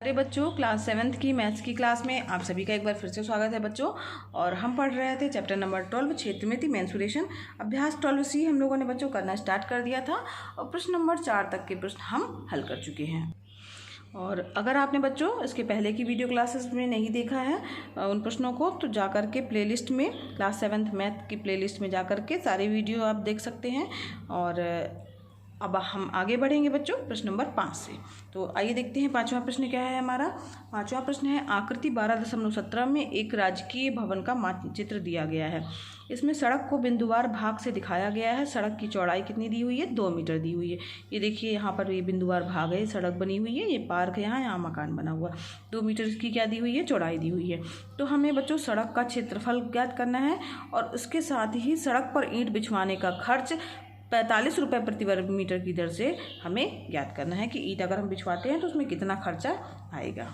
प्यारे बच्चों, class 7th की मैथ्स की क्लास में आप सभी का एक बार फिर से स्वागत है बच्चों। और हम पढ़ रहे थे चैप्टर नंबर 12 क्षेत्रमिति मेंसुरेशन। अभ्यास 12C हम लोगों ने बच्चों करना स्टार्ट कर दिया था और प्रश्न नंबर 4 तक के प्रश्न हम हल कर चुके हैं। और अगर आपने बच्चों इसके पहले की वीडियो क्लासेस में नहीं देखा है उन प्रश्नों को, तो जा कर के प्लेलिस्ट में क्लास 7th मैथ की प्लेलिस्ट में जा कर के सारे वीडियो आप देख सकते हैं। और अब हम आगे बढ़ेंगे बच्चों प्रश्न नंबर 5 से। तो आइए देखते हैं पांचवा प्रश्न क्या है हमारा। पांचवा प्रश्न है, आकृति 12.17 में एक राजकीय भवन का मानचित्र दिया गया है। इसमें सड़क को बिंदुवार भाग से दिखाया गया है। सड़क की चौड़ाई कितनी दी हुई है? 2 मीटर दी हुई है। ये देखिए यहाँ पर ये बिंदुवार भाग है, सड़क बनी हुई है, ये पार्क है, यहाँ मकान बना हुआ। 2 मीटर इसकी क्या दी हुई है? चौड़ाई दी हुई है। तो हमें बच्चों सड़क का क्षेत्रफल ज्ञात करना है और उसके साथ ही सड़क पर ईंट बिछवाने का खर्च 45 रुपये प्रति वर्ग मीटर की दर से हमें ज्ञात करना है कि ईंट अगर हम बिछवाते हैं तो उसमें कितना खर्चा आएगा।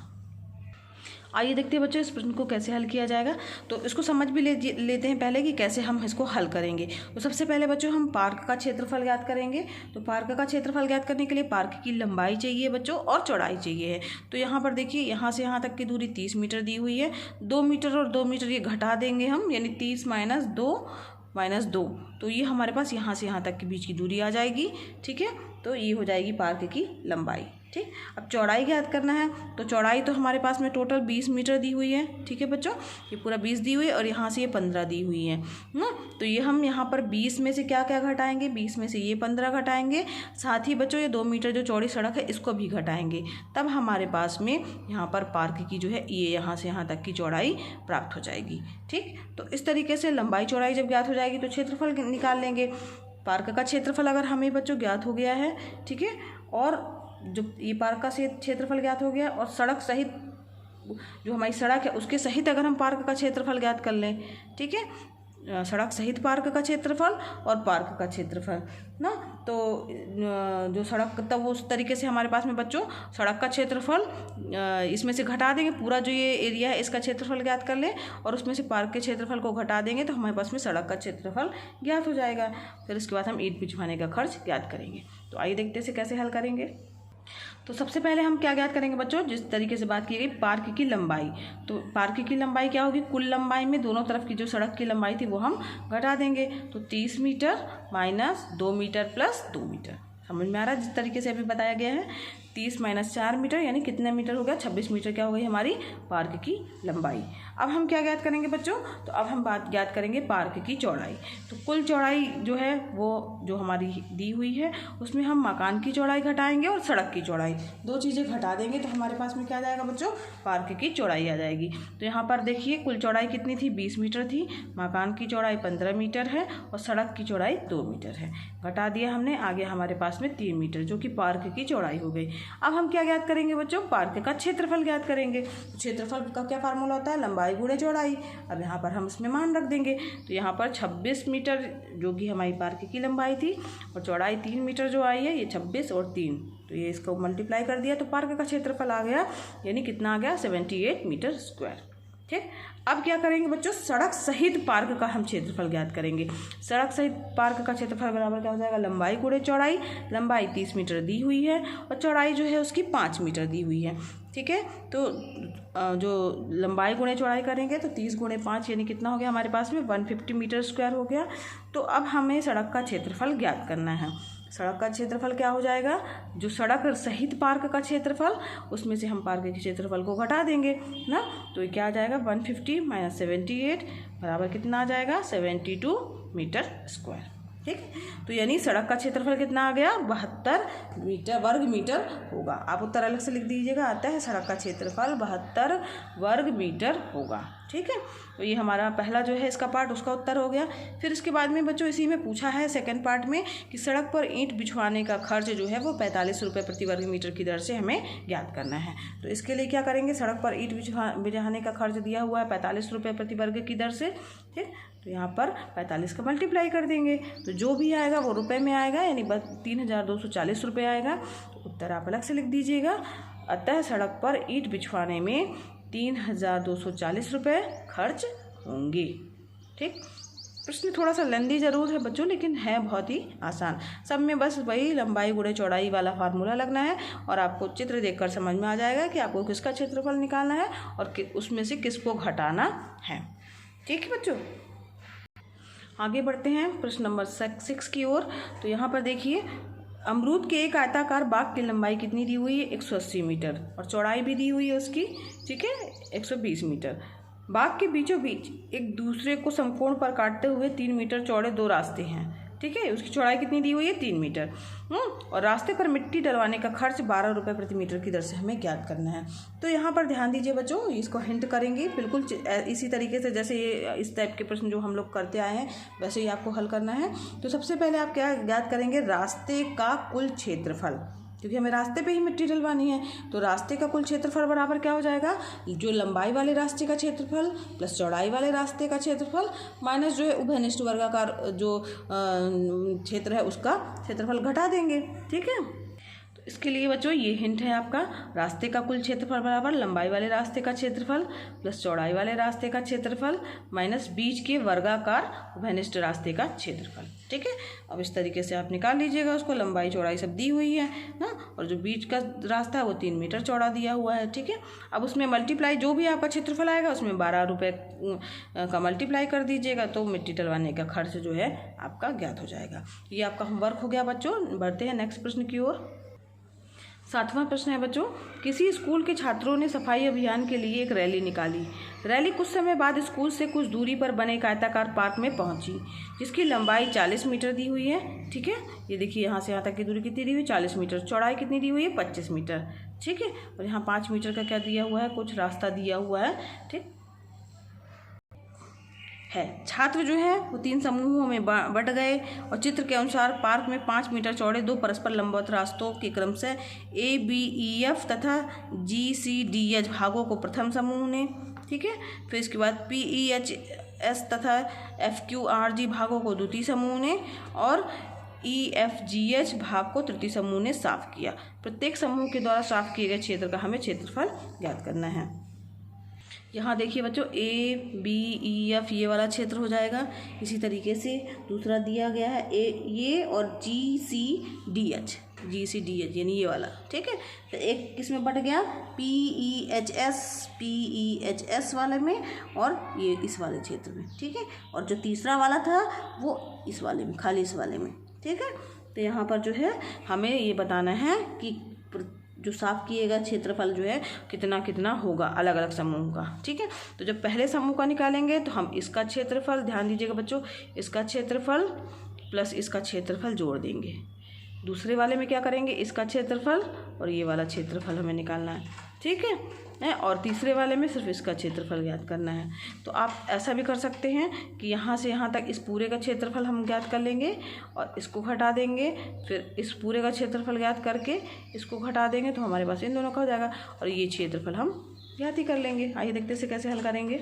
आइए देखते हैं बच्चों इस प्रश्न को कैसे हल किया जाएगा। तो इसको समझ भी लेते हैं पहले कि कैसे हम इसको हल करेंगे। तो सबसे पहले बच्चों हम पार्क का क्षेत्रफल ज्ञात करेंगे। तो पार्क का क्षेत्रफल ज्ञात करने के लिए पार्क की लंबाई चाहिए बच्चों और चौड़ाई चाहिए है। तो यहाँ पर देखिए यहाँ से यहाँ तक की दूरी 30 मीटर दी हुई है। 2 मीटर और 2 मीटर ये घटा देंगे हम, यानी 30 - 2 तो ये हमारे पास यहाँ से यहाँ तक के बीच की दूरी आ जाएगी। ठीक है, तो ये हो जाएगी पार्क की लंबाई। ठीक, अब चौड़ाई ज्ञात करना है। तो चौड़ाई तो हमारे पास में टोटल 20 मीटर दी हुई है। ठीक है बच्चों, ये पूरा 20 दी हुई है और यहाँ से ये 15 दी हुई है ना। तो ये हम यहाँ पर 20 में से क्या क्या घटाएंगे? 20 में से ये 15 घटाएंगे। साथ ही बच्चों ये 2 मीटर जो चौड़ी सड़क है इसको भी घटाएंगे। तब हमारे पास में यहाँ पर पार्क की जो है ये यहाँ से यहाँ तक की चौड़ाई प्राप्त हो जाएगी। ठीक, तो इस तरीके से लंबाई चौड़ाई जब ज्ञात हो जाएगी तो क्षेत्रफल निकाल लेंगे। पार्क का क्षेत्रफल अगर हमें बच्चों ज्ञात हो गया है, ठीक है, और जो ये पार्क का क्षेत्रफल ज्ञात हो गया और सड़क सहित जो हमारी सड़क है उसके सहित अगर हम पार्क का क्षेत्रफल ज्ञात कर लें, ठीक है, सड़क सहित पार्क का क्षेत्रफल और पार्क का क्षेत्रफल ना, तो जो सड़क तब उस तरीके से हमारे पास में बच्चों सड़क का क्षेत्रफल इसमें से घटा देंगे। पूरा जो ये एरिया है इसका क्षेत्रफल ज्ञात कर लें और उसमें से पार्क के क्षेत्रफल को घटा देंगे तो हमारे पास में सड़क का क्षेत्रफल ज्ञात हो जाएगा। फिर उसके बाद हम ईंट बिछवाने का खर्च ज्ञात करेंगे। तो आइए देखते हैं इसे कैसे हल करेंगे। तो सबसे पहले हम क्या ज्ञात करेंगे बच्चों, जिस तरीके से बात की गई पार्क की लंबाई। तो पार्क की लंबाई क्या होगी? कुल लंबाई में दोनों तरफ की जो सड़क की लंबाई थी वो हम घटा देंगे। तो 30 मीटर - 2 मीटर + 2 मीटर। समझ में आ रहा है जिस तरीके से अभी बताया गया है। 30 - 4 मीटर यानी कितने मीटर हो गया? 26 मीटर क्या हो गई हमारी पार्क की लंबाई। अब हम क्या ज्ञात करेंगे बच्चों? तो अब हम बात ज्ञात करेंगे पार्क की चौड़ाई। तो कुल चौड़ाई जो है वो जो हमारी दी हुई है उसमें हम मकान की चौड़ाई घटाएंगे और सड़क की चौड़ाई, 2 चीज़ें घटा देंगे तो हमारे पास में क्या आ जाएगा बच्चों? पार्क की चौड़ाई आ जाएगी। तो यहाँ पर देखिए कुल चौड़ाई कितनी थी? 20 मीटर थी। मकान की चौड़ाई 15 मीटर है और सड़क की चौड़ाई 2 मीटर है। घटा दिया हमने, आगे हमारे पास में 3 मीटर जो कि पार्क की चौड़ाई हो गई। अब हम क्या ज्ञात करेंगे बच्चों? पार्क का क्षेत्रफल ज्ञात करेंगे। क्षेत्रफल का क्या फार्मूला होता है? लंबाई गुणे चौड़ाई। अब यहाँ पर हम इसमें मान रख देंगे। तो यहाँ पर 26 मीटर जो कि हमारी पार्क की लंबाई थी और चौड़ाई 3 मीटर जो आई है, ये 26 और 3, तो ये इसको मल्टीप्लाई कर दिया तो पार्क का क्षेत्रफल आ गया, यानी कितना आ गया? 78 मीटर स्क्वायर। ठीक, अब क्या करेंगे बच्चों? सड़क सहित पार्क का हम क्षेत्रफल ज्ञात करेंगे। सड़क सहित पार्क का क्षेत्रफल बराबर क्या हो जाएगा? लंबाई गुणे चौड़ाई। लंबाई 30 मीटर दी हुई है और चौड़ाई जो है उसकी 5 मीटर दी हुई है। ठीक है, तो जो लंबाई गुणे चौड़ाई करेंगे तो 30 × 5 यानी कितना हो गया हमारे पास में? 150 मीटर स्क्वायर हो गया। तो अब हमें सड़क का क्षेत्रफल ज्ञात करना है। सड़क का क्षेत्रफल क्या हो जाएगा? जो सड़क सहित पार्क का क्षेत्रफल उसमें से हम पार्क के क्षेत्रफल को घटा देंगे ना, तो ये क्या आ जाएगा? 150 - 78 बराबर कितना आ जाएगा? 72 मीटर स्क्वायर। ठीक, तो यानी सड़क का क्षेत्रफल कितना आ गया? 72 वर्ग मीटर होगा। आप उत्तर अलग से लिख दीजिएगा, आता है सड़क का क्षेत्रफल 72 वर्ग मीटर होगा। ठीक है, तो ये हमारा पहला जो है इसका पार्ट उसका उत्तर हो गया। फिर इसके बाद में बच्चों इसी में पूछा है सेकंड पार्ट में कि सड़क पर ईंट बिछवाने का खर्च जो है वो 45 रुपये प्रति वर्ग मीटर की दर से हमें ज्ञात करना है। तो इसके लिए क्या करेंगे? सड़क पर ईंट बिछवाने का खर्च दिया हुआ है 45 रुपये प्रति वर्ग की दर से। ठीक, तो यहाँ पर 45 का मल्टीप्लाई कर देंगे तो जो भी आएगा वो रुपए में आएगा, यानी 3240 रुपये आएगा। तो उत्तर आप अलग से लिख दीजिएगा। अतः सड़क पर ईंट बिछवाने में 3240 रुपये खर्च होंगे। ठीक, प्रश्न थोड़ा सा लेंदी ज़रूर है बच्चों, लेकिन है बहुत ही आसान। सब में बस वही लंबाई गुणे चौड़ाई वाला फार्मूला लगना है और आपको चित्र देखकर समझ में आ जाएगा कि आपको किसका क्षेत्रफल निकालना है और उसमें से किसको घटाना है। ठीक है बच्चों, आगे बढ़ते हैं प्रश्न नंबर 6 की ओर। तो यहाँ पर देखिए, अमरूद के एक आयताकार बाग की लंबाई कितनी दी हुई है? 180 मीटर और चौड़ाई भी दी हुई है उसकी, ठीक है, 120 मीटर। बाग के बीचों बीच एक दूसरे को समकोण पर काटते हुए 3 मीटर चौड़े 2 रास्ते हैं, ठीक है। उसकी चौड़ाई कितनी दी हुई है? 3 मीटर। और रास्ते पर मिट्टी डलवाने का खर्च 12 रुपये प्रति मीटर की दर से हमें ज्ञात करना है। तो यहाँ पर ध्यान दीजिए बच्चों, इसको हिंट करेंगे बिल्कुल इसी तरीके से जैसे ये इस टाइप के प्रश्न जो हम लोग करते आए हैं वैसे ही आपको हल करना है। तो सबसे पहले आप क्या ज्ञात करेंगे? रास्ते का कुल क्षेत्रफल, क्योंकि हमें रास्ते पे ही मिट्टी डलवानी है। तो रास्ते का कुल क्षेत्रफल बराबर क्या हो जाएगा? जो लंबाई वाले रास्ते का क्षेत्रफल प्लस चौड़ाई वाले रास्ते का क्षेत्रफल माइनस जो है उभयनिष्ठ वर्गाकार जो क्षेत्र है उसका क्षेत्रफल घटा देंगे, ठीक है। तो इसके लिए बच्चों ये हिंट है आपका, रास्ते का कुल क्षेत्रफल बराबर लंबाई वाले रास्ते का क्षेत्रफल प्लस चौड़ाई वाले रास्ते का क्षेत्रफल माइनस बीच के वर्गाकार उभयनिष्ठ रास्ते का क्षेत्रफल, ठीक है। अब इस तरीके से आप निकाल लीजिएगा उसको, लंबाई चौड़ाई सब दी हुई है ना, और जो बीच का रास्ता है वो 3 मीटर चौड़ा दिया हुआ है, ठीक है। अब उसमें मल्टीप्लाई जो भी आपका क्षेत्रफल आएगा उसमें 12 रुपये का मल्टीप्लाई कर दीजिएगा, तो मिट्टी डलवाने का खर्च जो है आपका ज्ञात हो जाएगा। ये आपका होमवर्क हो गया बच्चों। बढ़ते हैं नेक्स्ट प्रश्न की ओर। 7वां प्रश्न है बच्चों, किसी स्कूल के छात्रों ने सफाई अभियान के लिए एक रैली निकाली। रैली कुछ समय बाद स्कूल से कुछ दूरी पर बने एक आयताकार पार्क में पहुंची, जिसकी लंबाई 40 मीटर दी हुई है, ठीक है। ये देखिए यहाँ से यहाँ तक की दूरी कितनी दी हुई है? 40 मीटर। चौड़ाई कितनी दी हुई है? 25 मीटर, ठीक है। और यहाँ 5 मीटर का क्या दिया हुआ है? कुछ रास्ता दिया हुआ है, ठीक है। छात्र जो है वो 3 समूहों में बट गए और चित्र के अनुसार पार्क में 5 मीटर चौड़े 2 परस्पर लंबवत रास्तों के क्रम से ABEF तथा GCDH भागों को प्रथम समूह ने, ठीक है। फिर इसके बाद PEHS तथा FQRG भागों को द्वितीय समूह ने और EFGH भाग को तृतीय समूह ने साफ किया। प्रत्येक समूह के द्वारा साफ किए गए क्षेत्र का हमें क्षेत्रफल ज्ञात करना है। यहाँ देखिए बच्चों, ABEF ये वाला क्षेत्र हो जाएगा। इसी तरीके से दूसरा दिया गया है ये और GCDH यानी ये वाला, ठीक है। तो एक किसमें बट गया? PEHS वाले में और ये इस वाले क्षेत्र में, ठीक है। और जो तीसरा वाला था वो इस वाले में, खाली इस वाले में, ठीक है। तो यहाँ पर जो है हमें ये बताना है कि जो साफ किएगा क्षेत्रफल जो है कितना कितना होगा अलग अलग समूह का, ठीक है। तो जब पहले समूह का निकालेंगे तो हम इसका क्षेत्रफल, ध्यान दीजिएगा बच्चों, इसका क्षेत्रफल प्लस इसका क्षेत्रफल जोड़ देंगे। दूसरे वाले में क्या करेंगे? इसका क्षेत्रफल और ये वाला क्षेत्रफल हमें निकालना है, ठीक है। और तीसरे वाले में सिर्फ इसका क्षेत्रफल ज्ञात करना है। तो आप ऐसा भी कर सकते हैं कि यहाँ से यहाँ तक इस पूरे का क्षेत्रफल हम ज्ञात कर लेंगे और इसको घटा देंगे, फिर इस पूरे का क्षेत्रफल ज्ञात करके इसको घटा देंगे, तो हमारे पास इन दोनों का हो जाएगा और ये क्षेत्रफल हम ज्ञात ही कर लेंगे। आइए देखते हैं इसे कैसे हल करेंगे।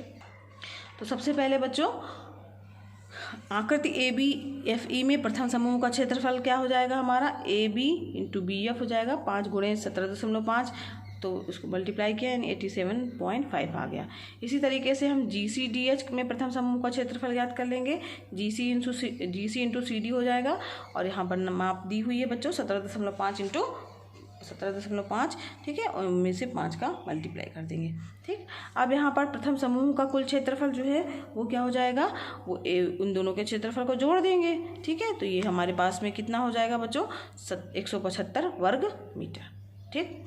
तो सबसे पहले बच्चों, आकृति ABFE में प्रथम समूह का क्षेत्रफल क्या हो जाएगा? हमारा AB × BF हो जाएगा। 5 × 17.5, तो उसको मल्टीप्लाई किया यानी 87.5 आ गया। इसी तरीके से हम GCDH में प्रथम समूह का क्षेत्रफल ज्ञात कर लेंगे। GC × CD हो जाएगा और यहाँ पर माप दी हुई है बच्चों 17.5 × 17.5, ठीक है। और उनमें से 5 का मल्टीप्लाई कर देंगे, ठीक। अब यहाँ पर प्रथम समूह का कुल क्षेत्रफल जो है वो क्या हो जाएगा? वो उन दोनों के क्षेत्रफल को जोड़ देंगे, ठीक है। तो ये हमारे पास में कितना हो जाएगा बच्चों? 175 वर्ग मीटर, ठीक।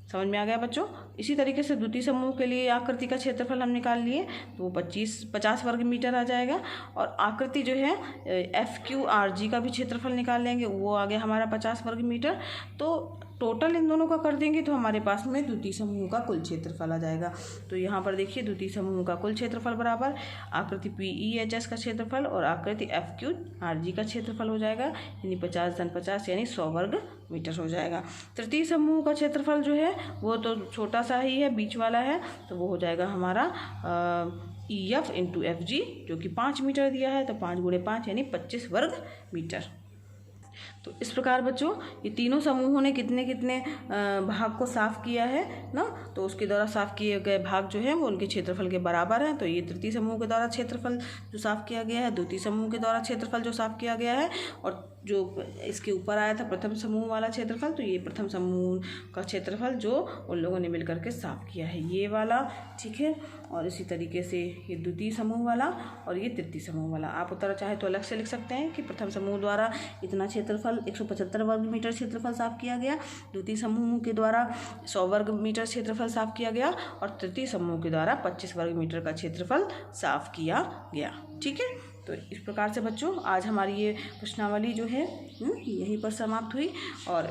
समझ में आ गया बच्चों। इसी तरीके से द्वितीय समूह के लिए आकृति का क्षेत्रफल हम निकाल लिए, तो वो 50 वर्ग मीटर आ जाएगा। और आकृति जो है FQRG का भी क्षेत्रफल निकाल लेंगे, वो आ गया हमारा 50 वर्ग मीटर। तो टोटल इन दोनों का कर देंगे तो हमारे पास में द्वितीय समूह का कुल क्षेत्रफल आ जाएगा। तो यहाँ पर देखिए, द्वितीय समूह का कुल क्षेत्रफल बराबर आकृति PEHS का क्षेत्रफल और आकृति FQRG का क्षेत्रफल हो जाएगा, यानी 50 × 50 यानी 100 वर्ग मीटर हो जाएगा। तृतीय समूह का क्षेत्रफल जो है वो तो छोटा सा ही है, बीच वाला है, तो वो हो जाएगा हमारा EF × FG, जो कि 5 मीटर दिया है, तो 5 × 5 यानी 25 वर्ग मीटर। तो इस प्रकार बच्चों ये तीनों समूहों ने कितने कितने भाग को साफ किया है ना, तो उसके द्वारा साफ किए गए भाग जो है वो उनके क्षेत्रफल के बराबर हैं। तो ये तृतीय समूह के द्वारा क्षेत्रफल जो साफ किया गया है, द्वितीय समूह के द्वारा क्षेत्रफल जो साफ किया गया है, और जो इसके ऊपर आया था प्रथम समूह वाला क्षेत्रफल, तो ये प्रथम समूह का क्षेत्रफल जो उन लोगों ने मिलकर के साफ किया है, ये वाला। ठीक है, और इसी तरीके से ये द्वितीय समूह वाला और ये तृतीय समूह वाला। आप उत्तर चाहे तो अलग से लिख सकते हैं कि प्रथम समूह द्वारा इतना क्षेत्रफल 175 वर्ग मीटर क्षेत्रफल साफ किया गया, द्वितीय समूह के द्वारा 100 वर्ग मीटर क्षेत्रफल साफ किया गया, और तृतीय समूह के द्वारा 25 वर्ग मीटर का क्षेत्रफल साफ किया गया। ठीक है, तो इस प्रकार से बच्चों आज हमारी ये प्रश्नावली जो है यहीं पर समाप्त हुई, और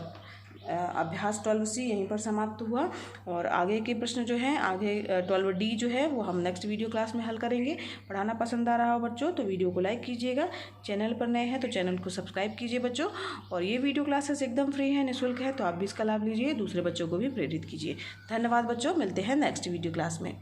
अभ्यास 12C यहीं पर समाप्त हुआ। और आगे के प्रश्न जो हैं, आगे 12D जो है वो हम नेक्स्ट वीडियो क्लास में हल करेंगे। पढ़ाना पसंद आ रहा हो बच्चों तो वीडियो को लाइक कीजिएगा, चैनल पर नए हैं तो चैनल को सब्सक्राइब कीजिए बच्चों। और ये वीडियो क्लासेस एकदम फ्री है, निःशुल्क है, तो आप भी इसका लाभ लीजिए, दूसरे बच्चों को भी प्रेरित कीजिए। धन्यवाद बच्चों, मिलते हैं नेक्स्ट वीडियो क्लास में।